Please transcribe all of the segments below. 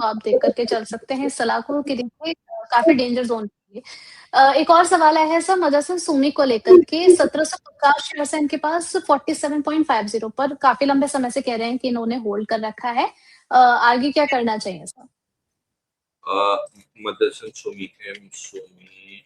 तो आप देख करके चल सकते हैं इस सलाह को कि देखिए काफ़ी डेंजर ज़ोन पे है। एक और सवाल आया है सर मदरसन सुमी को लेकर के 1750 शेयर्स हैं इनके पास 47.50 पर काफ़ी लंबे समय से कह रहे हैं कि इन्होंने होल्ड कर रखा है। आगे क्या करना चाहिए सर? मदरसन सुमी एम सुमी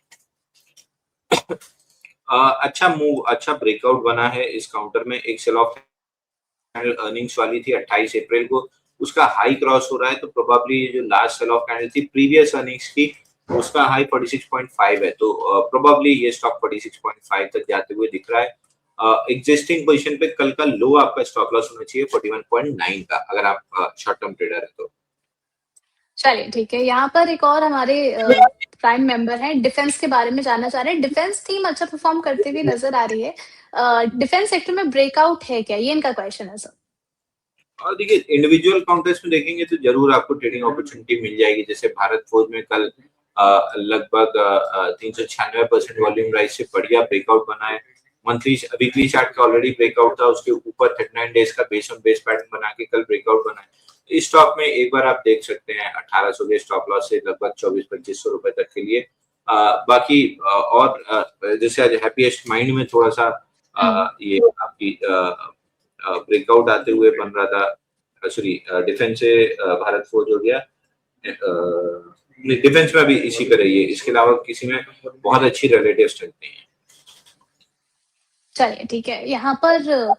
अच्छा मूव, अच्छा ब्रेकआउट बना है इस काउंटर में। एक सेल ऑफ कैंडल अर्निंग्स वाली थी 28 अप्रैल को, उसका हाई क्रॉस हो रहा है, तो प्रोबेबली जो लास्ट सेल ऑफ कैंडल थी प्रीवियस अर्निंग्स की, उसका हाई 46.5 है, तो प्रोबेबली ये स्टॉक 46.5 तक जाते हुए दिख रहा है। एग्जिस्टिंग पोजीशन पे कल का लो आपका स्टॉप लॉस होना चाहिए 41.9 का, अगर आप शॉर्ट टर्म ट्रेडर है तो। चलिए ठीक है, यहाँ पर एक और हमारे प्राइम मेंबर हैं, डिफेंस के बारे में जानना चाह रहे हैं। डिफेंस थीम अच्छा परफॉर्म करती हुई नज़र आ रही है। डिफेंस सेक्टर में ब्रेकआउट है क्या? ये इनका क्वेश्चन है सर। और देखिए इंडिविजुअल काउंटर्स में देखेंगे तो जरूर आपको ट्रेडिंग अपॉर्चुनिटी मिल जाएगी। जैसे भारत फोर्ज में कल लगभग 396% वॉल्यूम राइज से बढ़िया ब्रेकआउट बना है। मंथली वीकली चार्ट का ऑलरेडी ब्रेकआउट था, उसके ऊपर 39 डेज का बेस ऑन बेस पैटर्न बना के कल ब्रेकआउट बना है। इस स्टॉक में एक बार आप देख सकते हैं 1800 के स्टॉप लॉस से लगभग 24-2500 रुपए तक के लिए। बाकी और जैसे आज हैप्पीएस्ट माइंड में थोड़ा सा ये आपकी ब्रेकआउट आते हुए बन रहा था, सॉरी डिफेंस से भारत फोर्ज हो गया, डिफेंस में भी इसी का रही है, इसके अलावा किसी में बहुत अच्छी रिलेटिव स्ट्रेंथ नहीं है। चलिए ठीक है, यहाँ पर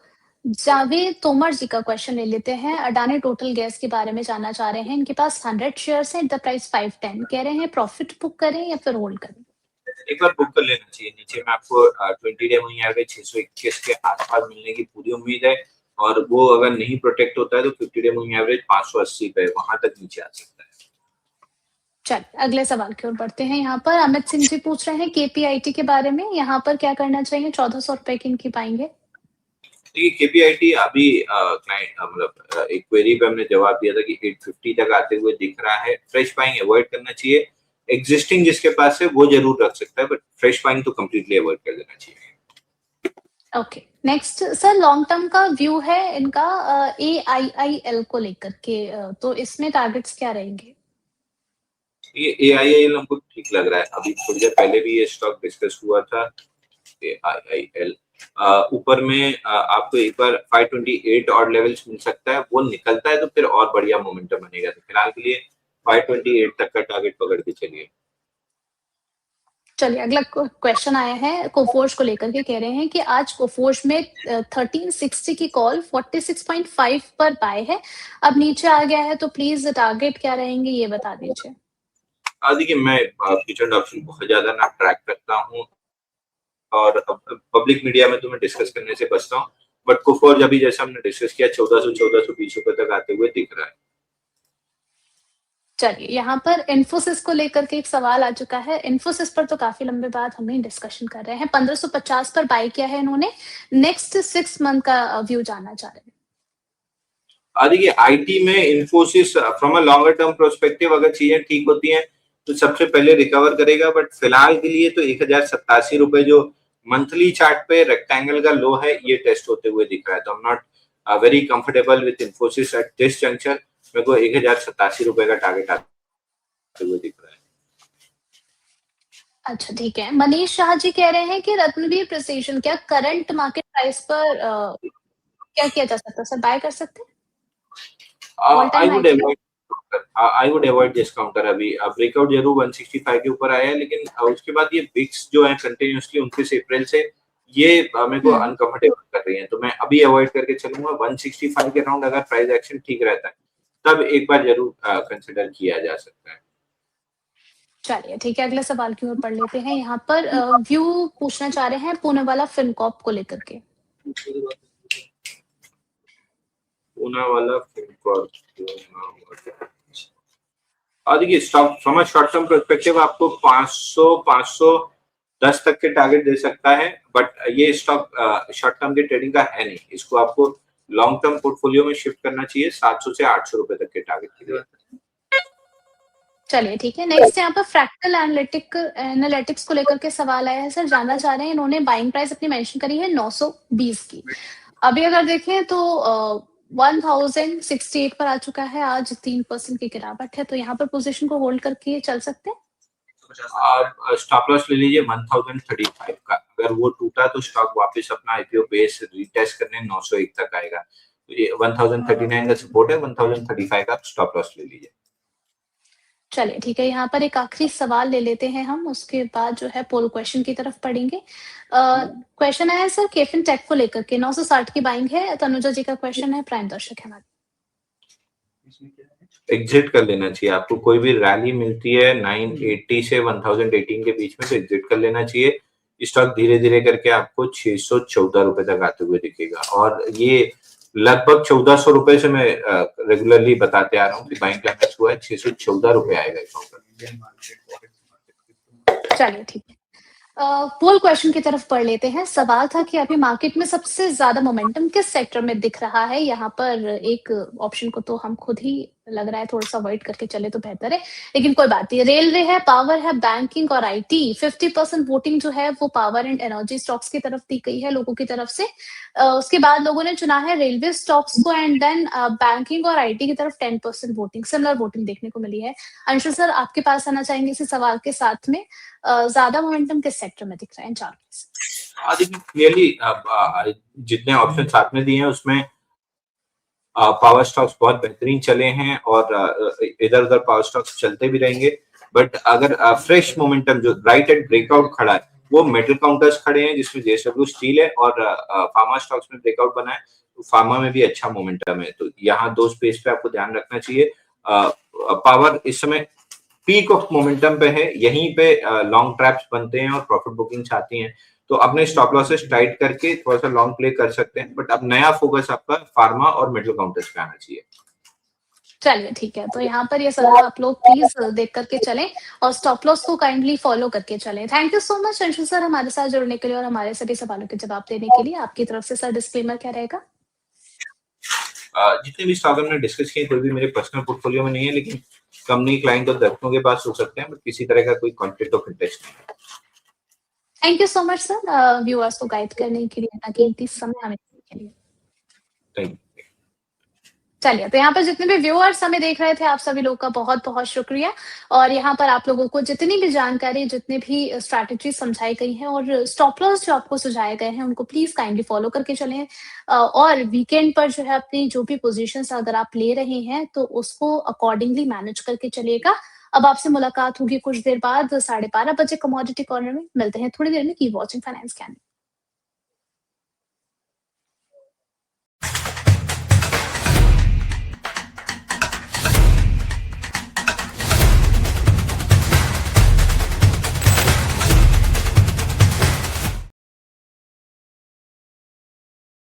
जावेद तोमर जी का क्वेश्चन ले लेते हैं। अडानी टोटल गैस के बारे में जानना चाह रहे हैं। इनके पास 100 शेयर्स हैं, द प्राइस 510 कह रहे हैं, प्रॉफिट बुक करें या फिर होल्ड करें? एक बार बुक कर लेना चाहिए। नीचे में आपको 20 डे मूविंग एवरेज 621 के आसपास मिलने की पूरी उम्मीद है, और वो अगर नहीं प्रोटेक्ट होता है तो 50 डे मूविंग एवरेज 580 पे वहां तक नीचे आ सकता है। चलिए अगले सवाल की ओर बढ़ते हैं। यहाँ पर अमित सिंह जी पूछ रहे हैं केपीआईटी के बारे में, यहाँ पर क्या करना चाहिए? 1400 रुपए की इनकी पाएंगे। देखिए केपीआईटी अभी क्लाइंट मतलब एक क्वेरी पे हमने जवाब दिया था कि 850 तक आते हुए दिख रहा है। फ्रेश बाइंग अवॉइड करना चाहिए। एग्जिस्टिंग जिसके पास है वो जरूर रख सकता है, बट फ्रेश बाइंग तो कंप्लीटली अवॉइड कर देना चाहिए। Okay next sir, long term का व्यू है इनका एआईआईएल को लेकर के, तो इसमें टारगेट्स क्या रहेंगे? ये एआईआईएल हमको ठीक लग रहा है। अभी थोड़ी देर पहले भी ये स्टॉक डिस्कस हुआ था। एआईआईएल ऊपर में आपको एक बार 528 ऑड लेवल्स मिल सकता है, वो निकलता है तो फिर और बढ़िया मोमेंटम बनेगा। तो फिलहाल के लिए 528 तक का टारगेट पकड़ के चलिए। चलिए अगला क्वेश्चन आया है कोफोर्ज को लेकर के, कह रहे हैं कि आज कोफोर्ज में 1360 की कॉल 46.5 पर बाय है, अब नीचे आ गया है, तो प्लीज टारगेट क्या रहेंगे ये बता दीजिए। देखिए मैं फ्यूचर ऑप्शन बहुत ज्यादा ना ट्रैक करता हूँ, और पब्लिक मीडिया में तो मैं डिस्कस करने से बचता हूँ, बट कोफोर्ज अभी जैसा हमने डिस्कस किया 1420 रुपए तक आते हुए दिख रहा है। चलिए यहाँ पर इन्फोसिस को लेकर के एक सवाल आ चुका है। इन्फोसिस पर तो काफी लंबे बाद हम ही डिस्कशन कर रहे हैं। 1550 पर बाय किया है इन्होंने, नेक्स्ट 6 मंथ का व्यू जानना चाह रहे हैं। देखिए आईटी में Infosys from a longer term prospective अगर चीजें ठीक होती हैं तो सबसे पहले रिकवर करेगा, बट फिलहाल के लिए तो 1087 रुपए जो मंथली चार्ट पे रेक्टेंगल का लो है ये टेस्ट होते हुए दिख रहा है। तो I am not very comfortable with Infosys at this junction. मेरे को 1087 रुपए का टारगेट आते हुए दिख रहा है। अच्छा ठीक है, मनीष शाह जी कह रहे हैं कि रत्नवीर प्रिसिजन क्या करंट मार्केट प्राइस पर क्या किया जा सकता है सर, बाय कर सकते हैं? All I time high would के लिए? Avoid this counter. अभी ब्रेकआउट जरूर 165 के ऊपर आया है, लेकिन उसके बाद ये बिक्स जो है कंटिन्यूअसली 29 अप्रैल से ये मेरे को अनकंफर्टेबल कर रही है, तो मैं अभी अवॉइड करके चलूंगा। 165 के अराउंड अगर प्राइस एक्शन ठीक रहता है तब एक बार जरूर कंसिडर किया जा सकता है। चलिए ठीक है, अगले सवाल की ओर पढ़ लेते हैं। यहाँ पर व्यू पूछना चाह रहे हैं पूनावाला फिनकॉर्प को लेकर के। पूनावाला फिनकॉर्प और देखिए stock from a short term perspective आपको 510 तक के टारगेट दे सकता है, बट ये स्टॉक शॉर्ट टर्म के ट्रेडिंग का है नहीं। इसको आपको लॉन्ग टर्म पोर्टफोलियो में शिफ्ट करना चाहिए 700 से 800 रुपए तक के टारगेट के लिए। चलिए ठीक है, नेक्स्ट यहाँ पर फ्रैक्टल एनालिटिक्स को लेकर के सवाल आया है सर, जानना चाह रहे हैं इन्होंने बाइंग प्राइस अपनी मेंशन करी है 920 की। अभी अगर देखें तो 1068 पर आ चुका है, आज 3% की गिरावट है, तो यहाँ पर पोजीशन को होल्ड करके चल सकते हैं? आप स्टॉप लॉस ले लीजिए 1035 का। अगर वो टूटा तो स्टॉक वापस अपना आईपीओ बेस रीटेस्ट करने 901 तक आएगा। तो ये 1039 का सपोर्ट है, 1035 का स्टॉप लॉस ले लीजिए। चलिए ठीक है, यहाँ पर एक आखिरी सवाल ले लेते हैं हम, उसके बाद जो है पोल क्वेश्चन की तरफ पढ़ेंगे। क्वेश्चन है सर केफिन टेक को लेकर के 960 की बाइंग है, तनुजा जी का क्वेश्चन है, प्राइम दर्शक है हमारे। एग्जिट कर लेना चाहिए आपको। कोई भी रैली मिलती है 980 से 1018 के बीच में तो एग्जिट कर लेना चाहिए। स्टॉक धीरे धीरे करके आपको 614 रुपए तक आते हुए दिखेगा और ये लगभग 1400 रुपए से मैं रेगुलरली बताते आ रहा हूँ कि बाइंग क्लाइमेक्स हुआ है, 614 रुपए आएगा स्टॉक। चलिए ठीक है, पोल क्वेश्चन की तरफ पढ़ लेते हैं। सवाल था कि अभी मार्केट में सबसे ज्यादा मोमेंटम किस सेक्टर में दिख रहा है। यहाँ पर एक ऑप्शन को तो हम खुद ही लग रहा है थोड़ा सा अवॉइड करके चले तो बेहतर है, लेकिन कोई बात नहीं। रेलवे है, पावर है, बैंकिंग और आईटी। 50% वोटिंग जो है वो पावर एंड एनर्जी स्टॉक्स की तरफ दी गई है लोगों की तरफ से। उसके बाद लोगों ने चुना है रेलवे स्टॉक्स को एंड देन बैंकिंग और आईटी की तरफ 10% वोटिंग, सिमिलर वोटिंग देखने को मिली है। अंशु सर आपके पास आना चाहेंगे इसी सवाल के साथ में, ज्यादा मोमेंटम किस सेक्टर में दिख रहा है इन चार में से? देखिए क्लियरली जितने ऑप्शन साथ में दिए हैं उसमें पावर स्टॉक्स बहुत बेहतरीन चले हैं और इधर उधर पावर स्टॉक्स चलते भी रहेंगे। बट अगर फ्रेश मोमेंटम जो राइट एंड ब्रेकआउट खड़ा है वो मेटल काउंटर्स खड़े हैं जिसमें जेएसडब्ल्यू स्टील है और फार्मा स्टॉक्स में ब्रेकआउट बना है, तो फार्मा में भी अच्छा मोमेंटम है। तो यहाँ दो स्पेस पे आपको ध्यान रखना चाहिए। पावर इस समय पीक ऑफ मोमेंटम पे है, यहीं पे लॉन्ग ट्रैप्स बनते हैं और प्रॉफिट बुकिंग्स आती हैं, तो अपने स्टॉप लॉसेस टाइट करके थोड़ा सा लॉन्ग प्ले कर सकते हैं। बट अब नया फोकस आपका फार्मा और मेटल काउंटर्स पे आना चाहिए। चलिए ठीक है, तो यहाँ पर ये सलाह आप लोग प्लीज देख करके चलें और स्टॉप लॉस को काइंडली फॉलो करके चलें। Thank you so much Anshu sir हमारे साथ जुड़ने के लिए और हमारे सभी सवालों के जवाब देने के लिए। आपकी तरफ से सर डिस्क्लेमर क्या रहेगा? जितने भी स्टॉक हमने डिस्कस किए कोई भी मेरे पर्सनल पोर्टफोलियो में नहीं है, लेकिन कंपनी क्लाइंट और दर्शकों के पास हो सकते हैं, बट किसी तरह का कोई कॉन्फ्लिक्ट ऑफ इंटरेस्ट नहीं है। Thank you so much sir viewers को गाइड करने के लिए, इतना कीमती समय हमें देने के लिए। Thank you. चलिए, तो यहाँ पर जितने भी व्यूअर्स हमें देख रहे थे आप सभी लोग का बहुत-बहुत शुक्रिया और यहाँ पर आप लोगों को जितनी भी जानकारी, जितने भी स्ट्रैटेजी समझाई गई हैं और स्टॉप लॉस जो आपको सुझाए गए हैं उनको प्लीज काइंडली फॉलो करके चलें। और वीकेंड पर जो है अपनी जो भी पोजीशंस अगर आप ले रहे हैं तो उसको अकॉर्डिंगली मैनेज करके चलिएगा। अब आपसे मुलाकात होगी कुछ देर बाद 12:30 बजे कमोडिटी कॉर्नर में। मिलते हैं थोड़ी देर में। Keep watching finance can.